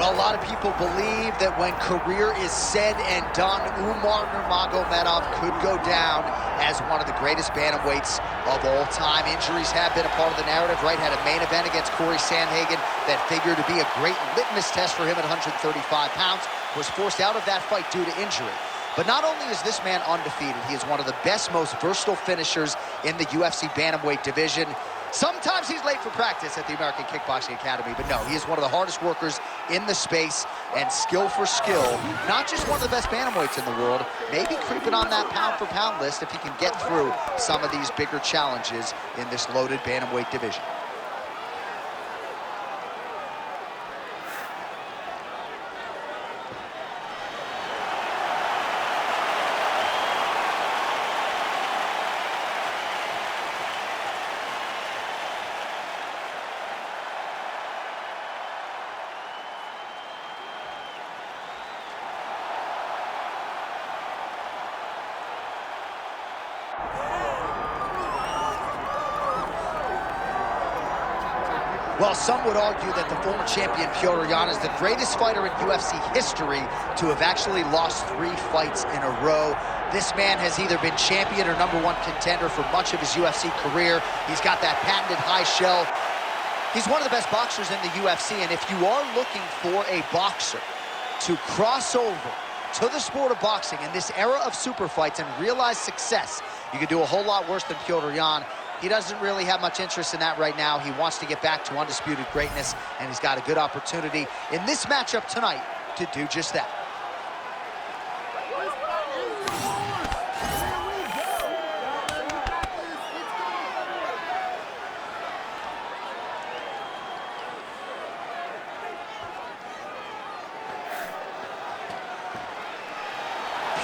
Well, a lot of people believe that when career is said and done, Umar Nurmagomedov could go down as one of the greatest bantamweights of all time. Injuries have been a part of the narrative, right? Had a main event against Corey Sandhagen that figured to be a great litmus test for him at 135 pounds. Was forced out of that fight due to injury. But not only is this man undefeated, he is one of the best, most versatile finishers in the UFC bantamweight division. Sometimes he's late for practice at the American Kickboxing Academy, but no, he is one of the hardest workers in the space, and skill for skill, not just one of the best bantamweights in the world, maybe creeping on that pound-for-pound list if he can get through some of these bigger challenges in this loaded bantamweight division. Well, some would argue that the former champion Petr is the greatest fighter in UFC history to have actually lost 3 fights in a row. This man has either been champion or #1 contender for much of his UFC career. He's got that patented high shell. He's one of the best boxers in the UFC, and if you are looking for a boxer to cross over to the sport of boxing in this era of super fights and realize success, you could do a whole lot worse than Petr. He doesn't really have much interest in that right now. He wants to get back to undisputed greatness, and he's got a good opportunity in this matchup tonight to do just that.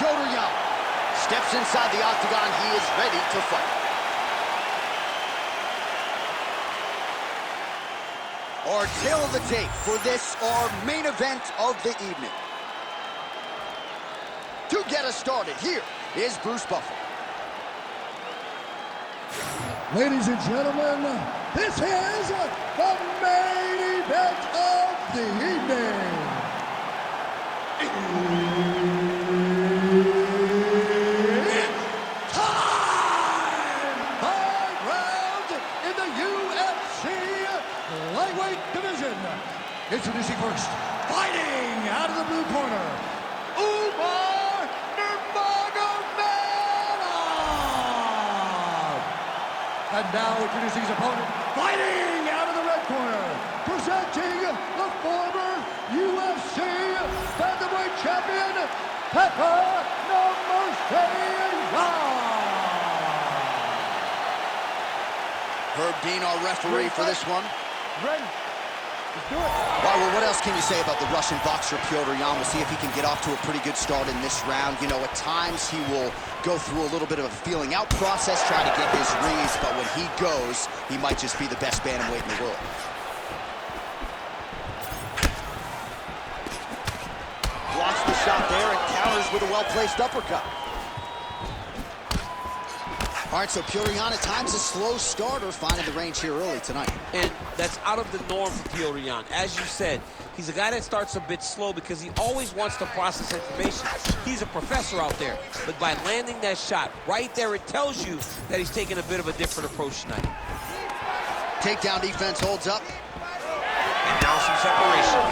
Petr steps inside the octagon. He is ready to fight. Our tale of the tape for this, our main event of the evening. To get us started, here is Bruce Buffer. Ladies and gentlemen, this is the main event of the evening. It's time! 5 rounds in the UFC lightweight division. Introducing first, fighting out of the blue corner, Umar Nurmagomedov. And now introducing his opponent, fighting out of the red corner, presenting the former UFC bantamweight champion, Petr. Herb Dean, our referee for this one. Ready? Let's do it. All right, well, what else can you say about the Russian boxer Petr? We'll see if he can get off to a pretty good start in this round. You know, at times he will go through a little bit of a feeling out process, try to get his reads, but when he goes, he might just be the best bantamweight in the world. Blocks the shot there and counters with a well-placed uppercut. All right, so Petr at times a slow starter, finding the range here early tonight. And that's out of the norm for Petr. As you said, he's a guy that starts a bit slow because he always wants to process information. He's a professor out there, but by landing that shot right there, it tells you that he's taking a bit of a different approach tonight. Takedown defense holds up. And now some separation.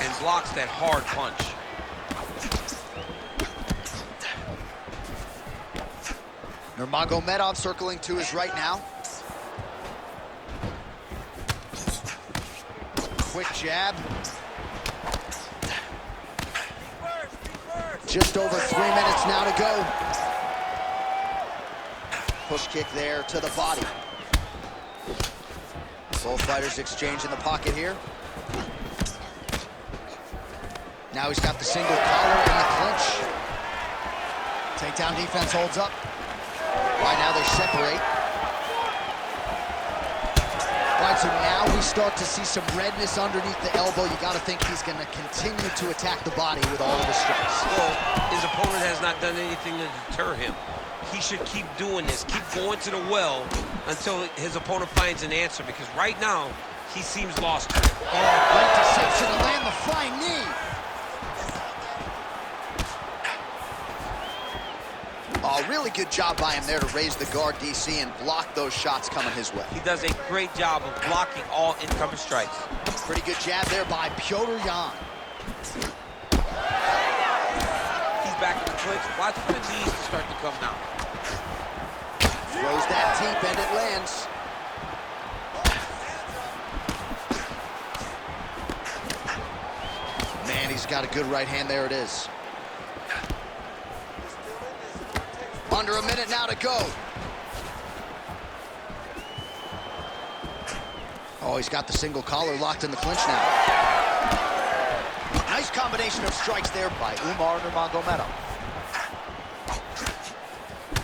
And blocks that hard punch. Nurmagomedov circling to his right now. Quick jab. Just over 3 minutes now to go. Push kick there to the body. Both fighters exchange in the pocket here. Now he's got the single collar and the clinch. Takedown defense holds up. Right now they separate. Right, so now we start to see some redness underneath the elbow. You got to think he's going to continue to attack the body with all of his strikes. Well, his opponent has not done anything to deter him. He should keep doing this, keep going to the well until his opponent finds an answer, because right now He seems lost. Oh, great deception to land the flying knee. Oh, really good job by him there to raise the guard, DC, and block those shots coming his way. He does a great job of blocking all incoming strikes. Pretty good jab there by Petr Yan. He's back in the clinch. Watch for the knees to start to come now. Throws that deep and it lands. Man, he's got a good right hand. There it is. Under a minute now to go. Oh, he's got the single collar locked in the clinch now. Nice combination of strikes there by Umar Nurmagomedov.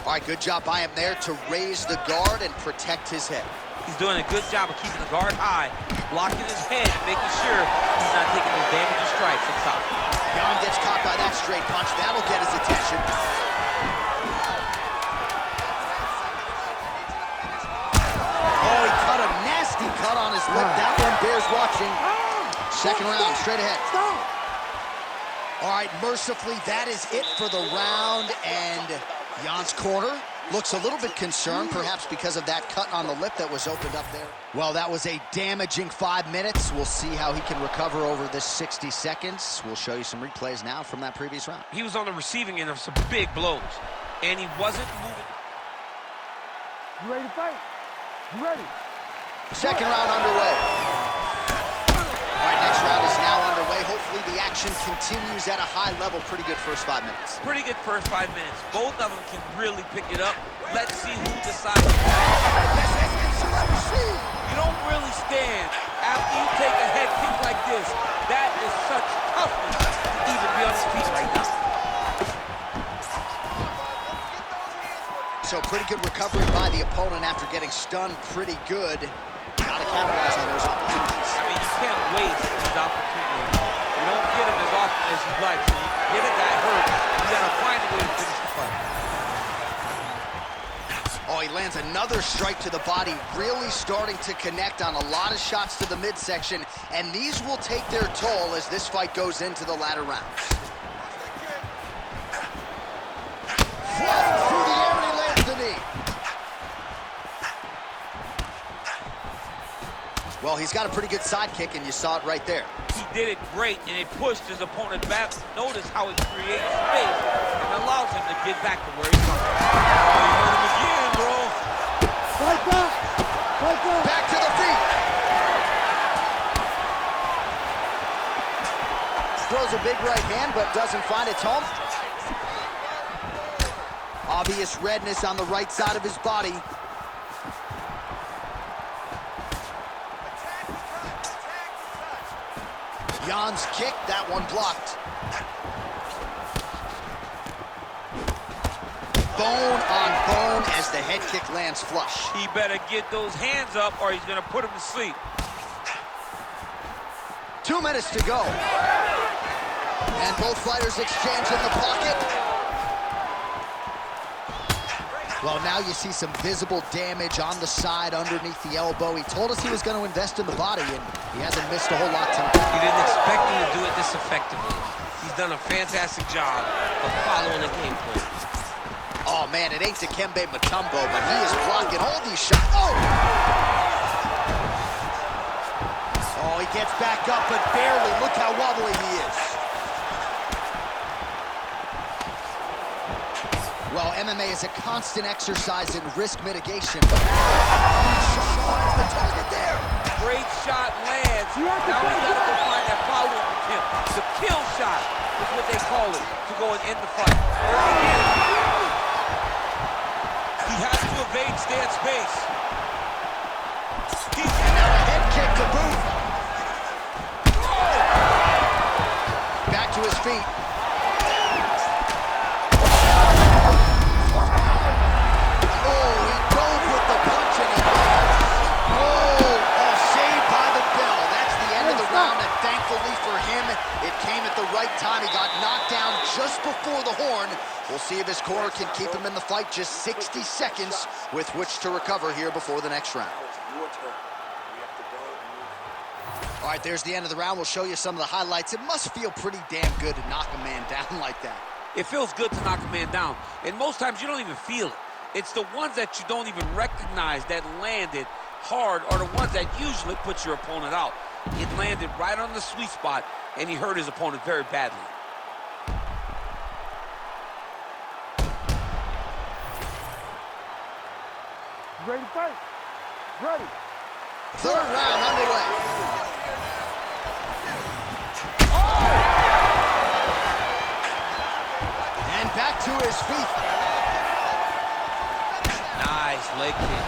All right, good job by him there to raise the guard and protect his head. He's doing a good job of keeping the guard high, blocking his head, making sure he's not taking those damaging strikes up top. Yan gets caught by that straight punch. That'll get his attention. Oh, he cut a nasty cut on his lip. That one bears watching. Second round, straight ahead. All right, mercifully, that is it for the round, and Yan's corner looks a little bit concerned, perhaps because of that cut on the lip that was opened up there. Well, that was a damaging 5 minutes. We'll see how he can recover over this 60 seconds. We'll show you some replays now from that previous round. He was on the receiving end of some big blows, and he wasn't moving. You ready to fight? You ready? Second round underway. All right, next round is now underway. Hopefully the action continues at a high level. Pretty good first 5 minutes. Pretty good first 5 minutes. Both of them can really pick it up. Let's see who decides. You don't really stand after you take a head kick like this. That is such toughness to even be on his feet right now. So pretty good recovery by the opponent after getting stunned pretty good. Gotta capitalize on those opportunities. I mean, you can't waste these opportunities. You don't get them as often as you'd like. So you get it that hurt, you gotta find a way to finish the fight. Oh, he lands another strike to the body, really starting to connect on a lot of shots to the midsection, and these will take their toll as this fight goes into the latter rounds. Flying through the air, and he lands the knee. Well, he's got a pretty good side kick, and you saw it right there. He did it great, and it pushed his opponent back. Notice how it creates space and allows him to get back to where he's coming. Oh, you hurt him again, bro. Fight back! Fight back! Back to the feet. Throws a big right hand, but doesn't find its home. Obvious redness on the right side of his body. Yan's kick, that one blocked. Bone on bone as the head kick lands flush. He better get those hands up or he's gonna put him to sleep. 2 minutes to go. And both fighters exchange in the pocket. Well, now you see some visible damage on the side underneath the elbow. He told us he was going to invest in the body, and he hasn't missed a whole lot tonight. He didn't expect him to do it this effectively. He's done a fantastic job of following the game plan. Oh, man, it ain't Dikembe Mutombo, but he is blocking all these shots. Oh! Oh, he gets back up, but barely. Look how wobbly he is. Well, MMA is a constant exercise in risk mitigation. The target there. Great shot lands. Now we gotta go find that follow-up attempt. The kill shot is what they call it to go and end the fight. He has to evade, stay at space. And now a head kick to boot. Back to his feet. Time he got knocked down just before the horn. We'll see if his corner can keep him in the fight. Just 60 seconds with which to recover here before the next round. All right, there's the end of the round. We'll show you some of the highlights. It must feel pretty damn good to knock a man down like that. It feels good to knock a man down, and most times you don't even feel it. It's the ones that you don't even recognize that landed hard are the ones that usually put your opponent out. It landed right on the sweet spot, and he hurt his opponent very badly. Ready to fight? Ready. Third round underway. And back to his feet. Nice leg kick.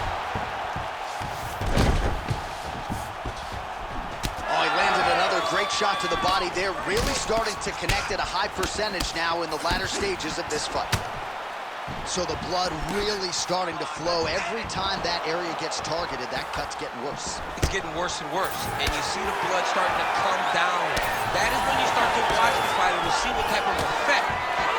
Oh, he landed another great shot to the body there. Really starting to connect at a high percentage now in the latter stages of this fight. So the blood really starting to flow. Every time that area gets targeted, that cut's getting worse. It's getting worse and worse, and you see the blood starting to come down. That is when you start to watch the fighter to see what type of effect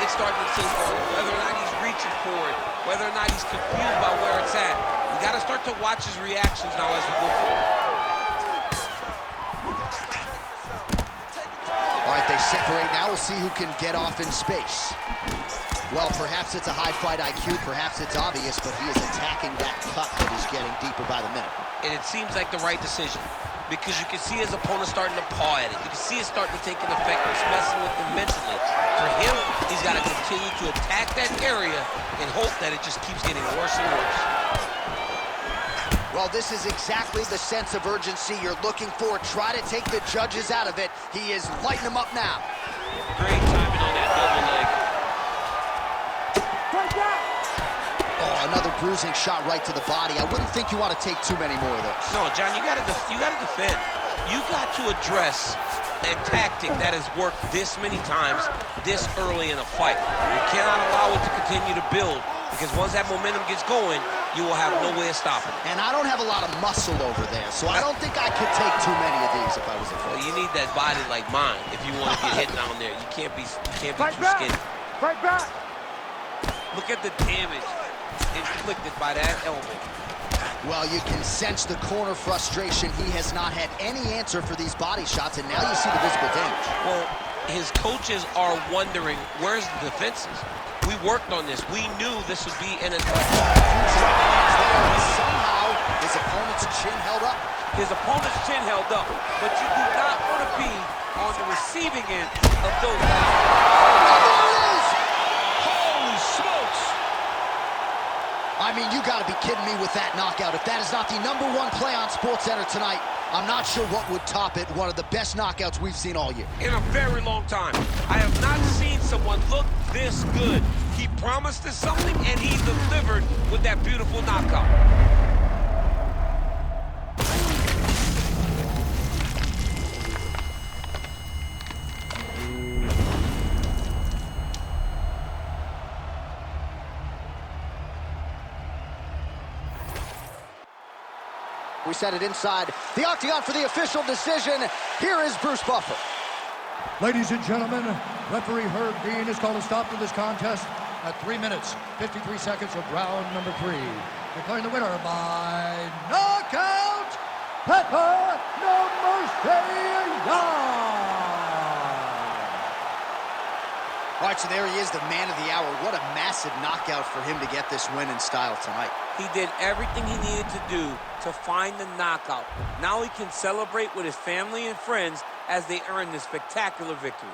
it's starting to take on him, whether or not he's reaching for it, whether or not he's confused by where it's at. You got to start to watch his reactions now as we go forward. All right, they separate now. We'll see who can get off in space. Well, perhaps it's a high fight IQ, perhaps it's obvious, but he is attacking that cut that is getting deeper by the minute. And it seems like the right decision, because you can see his opponent starting to paw at it. You can see it starting to take an effect. It's messing with him mentally. For him, he's got to continue to attack that area and hope that it just keeps getting worse and worse. Well, this is exactly the sense of urgency you're looking for. Try to take the judges out of it. He is lighting them up now. Great timing on that double leg. Oh, another bruising shot right to the body. I wouldn't think you want to take too many more of those. No, John, you gotta defend. You got to address a tactic that has worked this many times this early in a fight. You cannot allow it to continue to build, because once that momentum gets going, you will have no way of stopping it. And I don't have a lot of muscle over there, so I don't think I could take too many of these if I was a Well, fighter. you need that body like mine if you want to get hit down there. You can't be too skinny. Fight back! Look at the damage inflicted by that elbow. Well, you can sense the corner frustration. He has not had any answer for these body shots, and now you see the visible damage. Well, his coaches are wondering, where's the defenses? We worked on this. We knew this would be an attack. Somehow, his opponent's chin held up. His opponent's chin held up, but you do not want to be on the receiving end of those. There it is! Holy smokes! I mean, you gotta be kidding me with that knockout. If that is not the #1 play on SportsCenter tonight, I'm not sure what would top it. One of the best knockouts we've seen all year. In a very long time. I have not seen someone look this good. He promised us something, and he delivered with that beautiful knockout. We set it inside the octagon for the official decision. Here is Bruce Buffer. Ladies and gentlemen, referee Herb Dean has called a stop to this contest at 3 minutes, 53 seconds of round number 3. Declaring the winner by knockout, Petr Nurmagomedov. All right, so there he is, the man of the hour. What a massive knockout for him to get this win in style tonight. He did everything he needed to do to find the knockout. Now he can celebrate with his family and friends as they earn this spectacular victory.